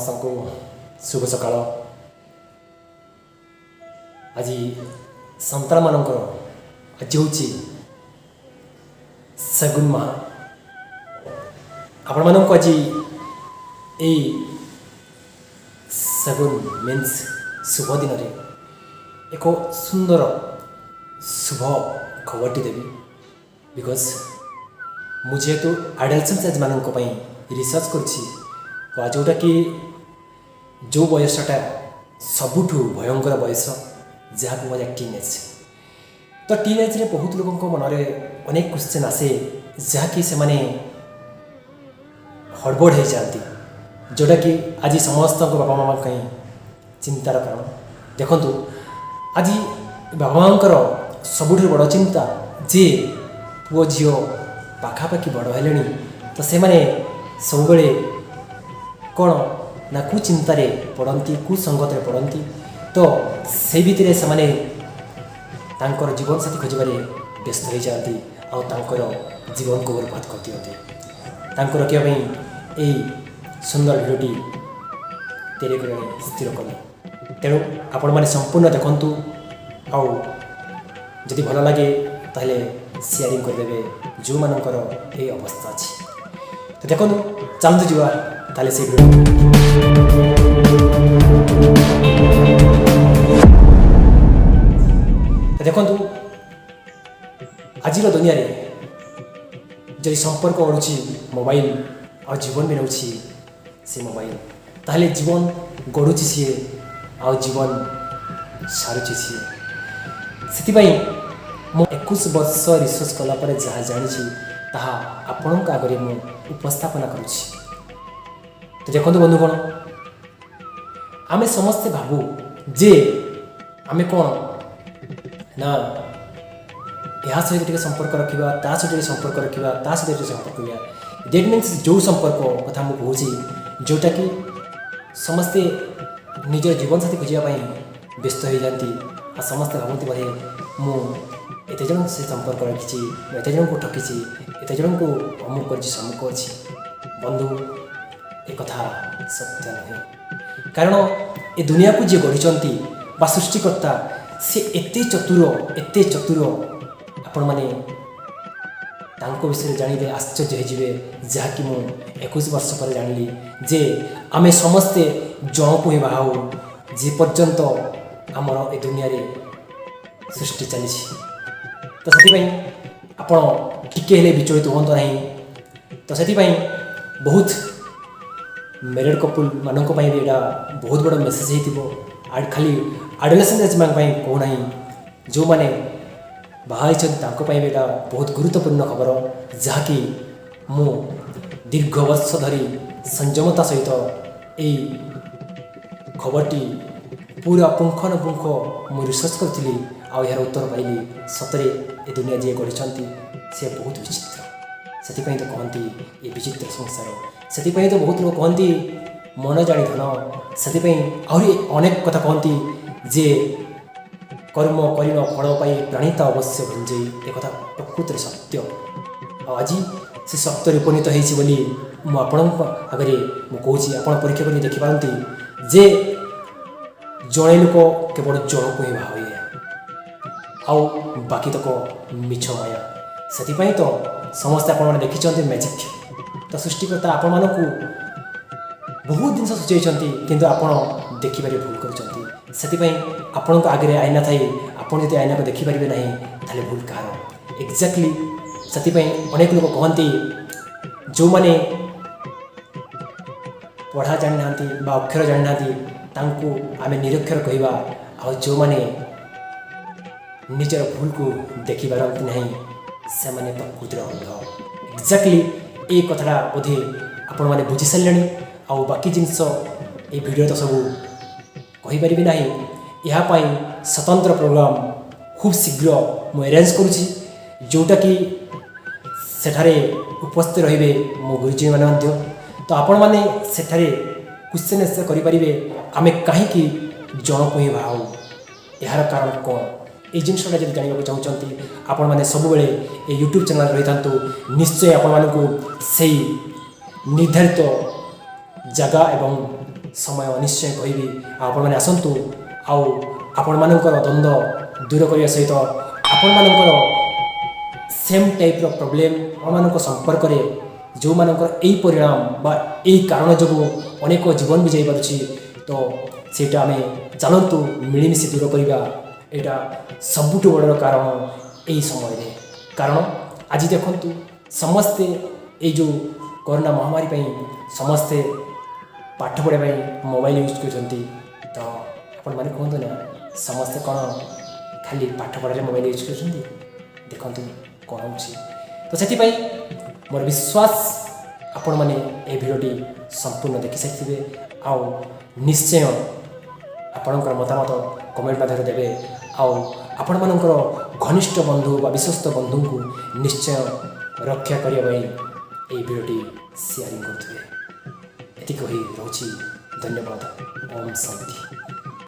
ସମସ୍ତଙ୍କୁ ଶୁଭ ସକାଳ। ଆଜି ସନ୍ତାନମାନଙ୍କର ଆଜି ହେଉଛି ସେଗୁନ ମାହ। ଆପଣମାନଙ୍କୁ ଆଜି ଏଇ ସେଗୁନ ମିନ୍ସ ଶୁଭ ଦିନରେ ଏକ ସୁନ୍ଦର ଶୁଭ ଖବରଟି ଦେବି। ବିକଜ୍ ମୁଁ ଯେହେତୁ ଆଡଲ୍ସେନ୍ସ ଏଜ୍ମାନଙ୍କ ପାଇଁ ରିସର୍ଚ୍ଚ କରୁଛି ବା ଯେଉଁଟାକି ଯେଉଁ ବୟସଟା ସବୁଠୁ ଭୟଙ୍କର ବୟସ, ଯାହାକୁ କୁହାଯାଏ ଟିନେଜ୍। ତ ଟିନେଜ୍ରେ ବହୁତ ଲୋକଙ୍କ ମନରେ ଅନେକ କ୍ୱେଶ୍ଚନ୍ ଆସେ, ଯାହାକି ସେମାନେ ହଡ଼ବଡ଼ ହୋଇଯାଆନ୍ତି, ଯେଉଁଟାକି ଆଜି ସମସ୍ତଙ୍କ ବାପା ମାଆ ପାଇଁ ଚିନ୍ତାର କାରଣ। ଦେଖନ୍ତୁ, ଆଜି ବାପା ମାଆଙ୍କର ସବୁଠାରୁ ବଡ଼ ଚିନ୍ତା ଯେ ପୁଅ ଝିଅ ପାଖାପାଖି ବଡ଼ ହେଲେଣି, ତ ସେମାନେ ସବୁବେଳେ କ'ଣ ନା କୁଚିନ୍ତାରେ ପଡ଼ନ୍ତି, କୁସଙ୍ଗତରେ ପଡ଼ନ୍ତି। ତ ସେଇ ଭିତରେ ସେମାନେ ତାଙ୍କର ଜୀବନସାଥୀ ଖୋଜିବାରେ ବ୍ୟସ୍ତ ହୋଇଯାଆନ୍ତି ଆଉ ତାଙ୍କର ଜୀବନକୁ ବର୍ବାଦ କରିଦିଅନ୍ତି। ତାଙ୍କୁ ରଖିବା ପାଇଁ ଏଇ ସୁନ୍ଦର ଭିଡ଼ିଓଟି ତିଆରି କରିବା ପାଇଁ ସ୍ଥିର କଲେ। ତେଣୁ ଆପଣମାନେ ସମ୍ପୂର୍ଣ୍ଣ ଦେଖନ୍ତୁ, ଆଉ ଯଦି ଭଲ ଲାଗେ ତାହେଲେ ସେୟାରିଂ କରିଦେବେ ଯେଉଁମାନଙ୍କର ଏହି ଅବସ୍ଥା ଅଛି। ତ ଦେଖନ୍ତୁ, ଚାଲନ୍ତୁ ଯିବା ତାହେଲେ ସେଇ ଭିଡ଼ିଓ। ଦେଖନ୍ତୁ, ଆଜିର ଦୁନିଆରେ ଯଦି ସମ୍ପର୍କ ବଢ଼ୁଛି ମୋବାଇଲ ଆଉ ଜୀବନ ବି ନେଉଛି ସେ ମୋବାଇଲ, ତାହେଲେ ଜୀବନ ଗଢ଼ୁଛି ସିଏ ଆଉ ଜୀବନ ସାରୁଛି ସିଏ। ସେଥିପାଇଁ ମୁଁ 21 ବର୍ଷ ରିସର୍ଚ୍ଚ କଲା ପରେ ଯାହା ଜାଣିଛି ତାହା ଆପଣଙ୍କ ଆଗରେ ମୁଁ ଉପସ୍ଥାପନା କରୁଛି। ତ ଦେଖନ୍ତୁ ବନ୍ଧୁଗଣ, ଆମେ ସମସ୍ତେ ଭାବୁ ଯେ ଆମେ କ'ଣ ନା ଏହା ସହିତ ଟିକେ ସମ୍ପର୍କ ରଖିବା, ତା ସହିତ ଟିକେ ସମ୍ପର୍କ ରଖିବା, ତା ସହିତ ଟିକେ ସମ୍ପର୍କ ରଖିବା। ଦ୍ୟାଟ୍ ମିନ୍ସ ଯେଉଁ ସମ୍ପର୍କ କଥା ମୁଁ କହୁଛି, ଯେଉଁଟାକି ସମସ୍ତେ ନିଜର ଜୀବନସାଥୀ ଖୋଜିବା ପାଇଁ ବ୍ୟସ୍ତ ହୋଇଯାଆନ୍ତି ଆଉ ସମସ୍ତେ ଭାବନ୍ତି ବୋଧେ ମୁଁ ଏତେ ଜଣ ସେ ସମ୍ପର୍କ ରଖିଛି, ମୁଁ ଏତେ ଜଣଙ୍କୁ ଠକିଛି, ଏତେ ଜଣଙ୍କୁ ଅମୁକ କରିଛି, ସମୁକ ଅଛି। ବନ୍ଧୁ, ଏକଥା ସତ୍ୟ ନୁହେଁ। କାରଣ ଏ ଦୁନିଆକୁ ଯିଏ ଗଢ଼ିଛନ୍ତି ବା ସୃଷ୍ଟିକର୍ତ୍ତା, ସେ ଏତେ ଚତୁର ଆପଣମାନେ ତାଙ୍କ ବିଷୟରେ ଜାଣିଲେ ଆଶ୍ଚର୍ଯ୍ୟ ହୋଇଯିବେ। ଯାହାକି ମୁଁ 21 ବର୍ଷ ପରେ ଜାଣିଲି ଯେ ଆମେ ସମସ୍ତେ ଜଣକୁ ହିଁ ବାହା ହେଉ ଯେ ପର୍ଯ୍ୟନ୍ତ ଆମର ଏ ଦୁନିଆରେ ସୃଷ୍ଟି ଚାଲିଛି। ତ ସେଥିପାଇଁ ଆପଣ ଟିକେ ହେଲେ ବିଚଳିତ ହୁଅନ୍ତୁ ନାହିଁ। ତ ସେଥିପାଇଁ ବହୁତ ମ୍ୟାରେଡ୍ କପୁଲମାନଙ୍କ ପାଇଁ ବି ଏଇଟା ବହୁତ ବଡ଼ ମେସେଜ୍ ହେଇଥିବ। ଖାଲି ଆଡୋଲେସେଣ୍ଟ ଏଜ୍ମାନଙ୍କ ପାଇଁ କହୁନାହିଁ, ଯେଉଁମାନେ ବାହା ହେଇଛନ୍ତି ତାଙ୍କ ପାଇଁ ବି ଏଇଟା ବହୁତ ଗୁରୁତ୍ୱପୂର୍ଣ୍ଣ ଖବର, ଯାହାକି ମୁଁ ଦୀର୍ଘ ବର୍ଷ ଧରି ସଂଯମତା ସହିତ ଏଇ ଖବରଟି ପୁରା ପୁଙ୍ଖାନୁପୁଙ୍ଖ ମୁଁ ରିସର୍ଚ୍ଚ କରିଥିଲି ଆଉ ଏହାର ଉତ୍ତର ପାଇଲି। ସତରେ ଏ ଦୁନିଆ ଯିଏ ଗଢ଼ିଛନ୍ତି ସେ ବହୁତ ବିଚିତ୍ର। ସେଥିପାଇଁ ତ କହନ୍ତି ଏ ବିଚିତ୍ର ସଂସାର। ସେଥିପାଇଁ ତ ବହୁତ ଲୋକ କହନ୍ତି ମନ ଜାଣି ଧନ। ସେଥିପାଇଁ ଆହୁରି ଅନେକ କଥା କହନ୍ତି ଯେ କର୍ମ କରିନ ଫଳ ପାଇ ପ୍ରାଣିତା ଅବଶ୍ୟ ଭଞ୍ଜେଇ। ଏକଥା ପ୍ରକୃତରେ ସତ୍ୟ। ଆଉ ଆଜି ସେ ସତ୍ୟରେ ଉପନୀତ ହେଇଛି ବୋଲି ମୁଁ ଆପଣଙ୍କ ଆଗରେ ମୁଁ କହୁଛି। ଆପଣ ପରୀକ୍ଷା କରି ଦେଖିପାରନ୍ତି ଯେ ଜଣେ ଲୋକ କେବଳ ଜଣକୁ ହିଁ ବାହା ହୁଏ ଆଉ ବାକି ତକ ମିଛ ମାୟା। ସେଥିପାଇଁ ତ ସମସ୍ତେ ଆପଣମାନେ ଦେଖିଛନ୍ତି ମ୍ୟାଜିକ୍। ତ ସୃଷ୍ଟିକର୍ତ୍ତା ଆପଣମାନଙ୍କୁ ବହୁତ ଜିନିଷ ସୂଚାଇଛନ୍ତି, କିନ୍ତୁ ଆପଣ ଦେଖିବାରେ ଭୁଲ କରୁଛନ୍ତି। ସେଥିପାଇଁ ଆପଣଙ୍କ ଆଗରେ ଆଇନା ଥାଇ ଆପଣ ଯଦି ଆଇନାକୁ ଦେଖିପାରିବେ ନାହିଁ ତାହେଲେ ଭୁଲ କାହାର? ଏକ୍ଜାକ୍ଟଲି ସେଥିପାଇଁ ଅନେକ ଲୋକ କହନ୍ତି ଯେଉଁମାନେ ପଢ଼ା ଜାଣିନାହାନ୍ତି ବା ଅକ୍ଷର ଜାଣିନାହାନ୍ତି ତାଙ୍କୁ ଆମେ ନିରକ୍ଷର କହିବା, ଆଉ ଯେଉଁମାନେ ନିଜର ଭୁଲକୁ ଦେଖିପାରନ୍ତି ନାହିଁ ସେମାନେ ପ୍ରକୃତିର ଅନ୍ଧ। ଏକ୍ଜାକ୍ଟଲି ଏଇ କଥାଟା ବୋଧେ ଆପଣମାନେ ବୁଝିସାରିଲେଣି। ଆଉ ବାକି ଜିନିଷ ଏଇ ଭିଡ଼ିଓ ତ ସବୁ କହିପାରିବି ନାହିଁ। ଏହା ପାଇଁ ସ୍ୱତନ୍ତ୍ର ପ୍ରୋଗ୍ରାମ୍ ଖୁବ୍ ଶୀଘ୍ର ମୁଁ ଆରେଞ୍ଜ କରୁଛି, ଯେଉଁଟାକି ସେଠାରେ ଉପସ୍ଥିତ ରହିବେ ମୋ ଗୁରୁଜୀମାନେ ମଧ୍ୟ। ତ ଆପଣମାନେ ସେଠାରେ କ୍ୱେଶ୍ଚନ୍ ଆନ୍ସର୍ କରିପାରିବେ, ଆମେ କାହିଁକି ଜଣକୁ ହିଁ ବାହା ହେଉ, ଏହାର କାରଣ କ'ଣ? এই ଜିନିଷଟା ଯଦି ଜାଣିବାକୁ ଚାହୁଁଛନ୍ତି ଆପଣମାନେ ସବୁବେଳେ এই ୟୁଟ୍ୟୁବ୍ ଚ୍ୟାନେଲ୍ରେ ରହିଥାନ୍ତୁ। ନିଶ୍ଚୟ ଆପଣମାନଙ୍କୁ ସେଇ ନିର୍ଦ୍ଧାରିତ ଜାଗା ଏବଂ समय निश्चय कहबी आपने आसतु आपण मानकर द्वंद्व दूर करने सहित आपण मानकर सेम टाइप्र प्रोब्लेम आम संपर्क में जो मानकर यही परिणाम बा यही कारण जो अनेक जीवन भी जापी तो सेटा आम चलतु मिलमिशि दूर करवा यहाँ सबुठ बड़ कारण यही समय कारण आज देखु समस्ते ये जो कोरोना महामारी पर समस्ते पाठ पढ़ाई मोबाइल यूज कर तो आपण मैंने कहतु ना समस्ते कौन खाली पाठ पढ़ाई मोबाइल यूज कर देखु कौन हो तो से मोर विश्वास आपण मैंने ये भिडियोटी संपूर्ण देखि सारी आउ निश्चय आपणकर मतामत कमेंट माध्यम देवे आपण मानकर घनिष्ठ बंधु बा विश्वस्त बंधु को निश्चय रक्षा करने ये भिडियोटी शेयरिंग करें। एति कही रोची धन्यवाद। ओम शांति।